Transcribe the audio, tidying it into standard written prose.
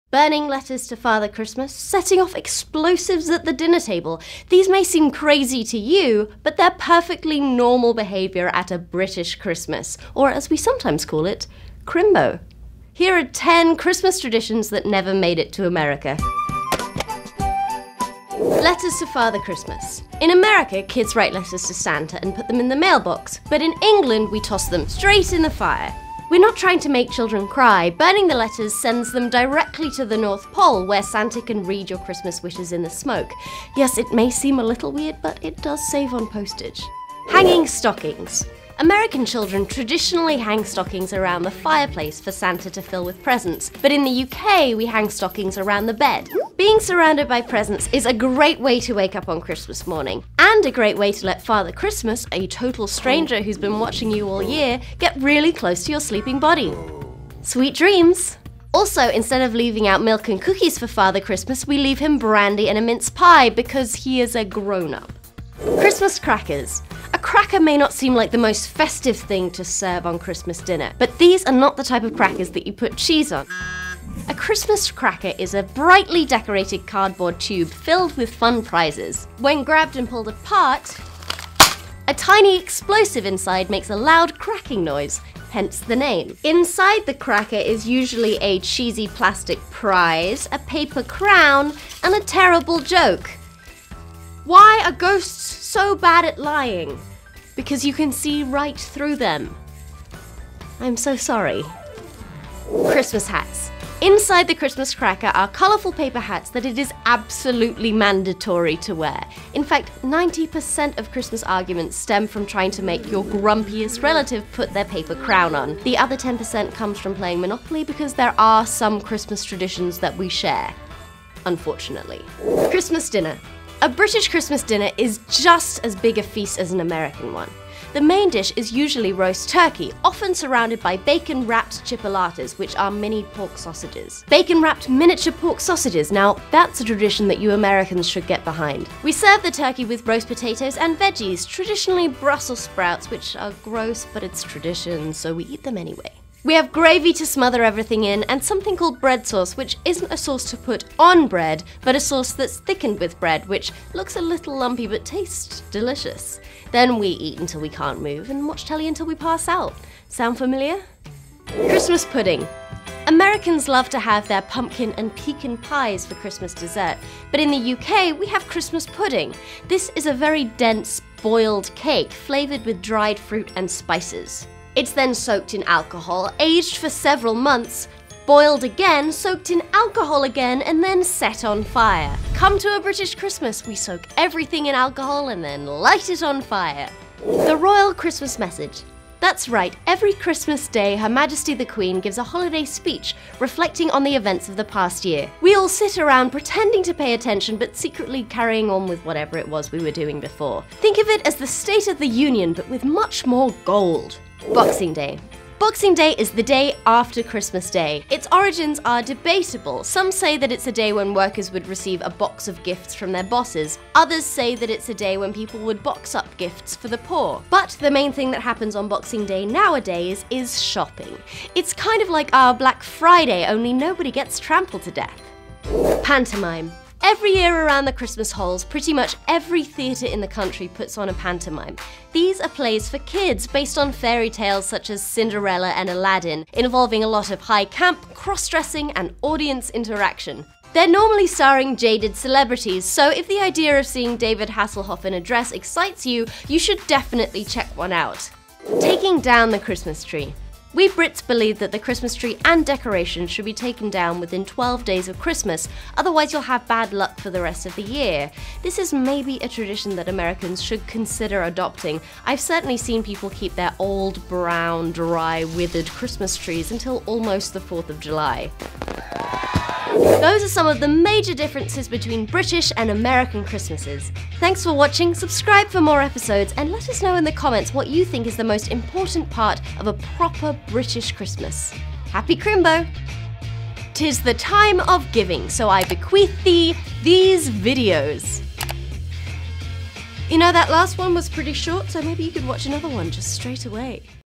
Burning letters to Father Christmas, setting off explosives at the dinner table. These may seem crazy to you, but they're perfectly normal behaviour at a British Christmas, or as we sometimes call it, crimbo. Here are 10 Christmas traditions that never made it to America. Letters to Father Christmas. In America, kids write letters to Santa and put them in the mailbox, but in England, we toss them straight in the fire. We're not trying to make children cry. Burning the letters sends them directly to the North Pole, where Santa can read your Christmas wishes in the smoke. Yes, it may seem a little weird, but it does save on postage. Hanging stockings. American children traditionally hang stockings around the fireplace for Santa to fill with presents, but in the UK we hang stockings around the bed. Being surrounded by presents is a great way to wake up on Christmas morning, and a great way to let Father Christmas, a total stranger who's been watching you all year, get really close to your sleeping body. Sweet dreams! Also, instead of leaving out milk and cookies for Father Christmas, we leave him brandy and a mince pie because he is a grown-up. Christmas crackers. A cracker may not seem like the most festive thing to serve on Christmas dinner, but these are not the type of crackers that you put cheese on. A Christmas cracker is a brightly decorated cardboard tube filled with fun prizes. When grabbed and pulled apart, a tiny explosive inside makes a loud cracking noise, hence the name. Inside the cracker is usually a cheesy plastic prize, a paper crown, and a terrible joke. Why are ghosts so bad at lying? Because you can see right through them. I'm so sorry. Christmas hats. Inside the Christmas cracker are colourful paper hats that it is absolutely mandatory to wear. In fact, 90% of Christmas arguments stem from trying to make your grumpiest relative put their paper crown on. The other 10% comes from playing Monopoly because there are some Christmas traditions that we share, unfortunately. Christmas dinner. A British Christmas dinner is just as big a feast as an American one. The main dish is usually roast turkey, often surrounded by bacon-wrapped chipolatas, which are mini pork sausages. Bacon-wrapped miniature pork sausages, now that's a tradition that you Americans should get behind. We serve the turkey with roast potatoes and veggies, traditionally Brussels sprouts, which are gross, but it's tradition, so we eat them anyway. We have gravy to smother everything in, and something called bread sauce, which isn't a sauce to put on bread, but a sauce that's thickened with bread, which looks a little lumpy but tastes delicious. Then we eat until we can't move and watch telly until we pass out. Sound familiar? Christmas pudding. Americans love to have their pumpkin and pecan pies for Christmas dessert, but in the UK we have Christmas pudding. This is a very dense, boiled cake flavoured with dried fruit and spices. It's then soaked in alcohol, aged for several months, boiled again, soaked in alcohol again, and then set on fire. Come to a British Christmas, we soak everything in alcohol and then light it on fire. The Royal Christmas Message. That's right, every Christmas Day, Her Majesty the Queen gives a holiday speech reflecting on the events of the past year. We all sit around pretending to pay attention but secretly carrying on with whatever it was we were doing before. Think of it as the State of the Union but with much more gold. Boxing Day. Boxing Day is the day after Christmas Day. Its origins are debatable. Some say that it's a day when workers would receive a box of gifts from their bosses. Others say that it's a day when people would box up gifts for the poor. But the main thing that happens on Boxing Day nowadays is shopping. It's kind of like our Black Friday, only nobody gets trampled to death. Pantomime. Every year around the Christmas halls, pretty much every theatre in the country puts on a pantomime. These are plays for kids based on fairy tales such as Cinderella and Aladdin, involving a lot of high camp, cross-dressing and audience interaction. They're normally starring jaded celebrities, so if the idea of seeing David Hasselhoff in a dress excites you, you should definitely check one out. Taking down the Christmas tree. We Brits believe that the Christmas tree and decorations should be taken down within 12 days of Christmas, otherwise you'll have bad luck for the rest of the year. This is maybe a tradition that Americans should consider adopting. I've certainly seen people keep their old, brown, dry, withered Christmas trees until almost the 4th of July. Those are some of the major differences between British and American Christmases. Thanks for watching, subscribe for more episodes, and let us know in the comments what you think is the most important part of a proper British Christmas. Happy Crimbo! 'Tis the time of giving, so I bequeath thee these videos. You know, that last one was pretty short, so maybe you could watch another one just straight away.